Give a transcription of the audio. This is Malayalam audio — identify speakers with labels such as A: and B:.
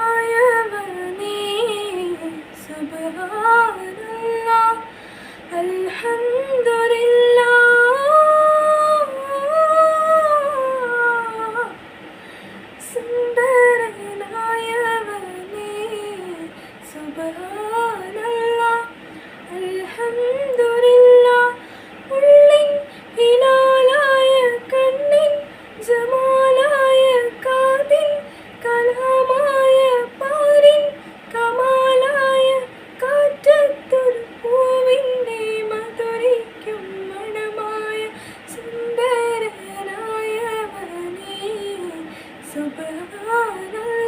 A: സുന്ദരനായവനേ സുബ്ഹാനല്ലാഹ് അൽഹംദുലില്ലാഹ് സുന്ദരനായവനേ സുബ്ഹാനല്ലാഹ് അൽഹംദുലില്ലാഹ് ഉള്ളിൻ ഹിലാലായ കണ്ണിൻ ജമാലായ കാതിൻ കലാമായ പാരിൻ കമാലായ കാറ്റത്തൊരു പൂവിൻ്റെ മധുരിക്കും മണമായ സുന്ദരനായവനേ സുബ്ഹാനല്ലാഹ്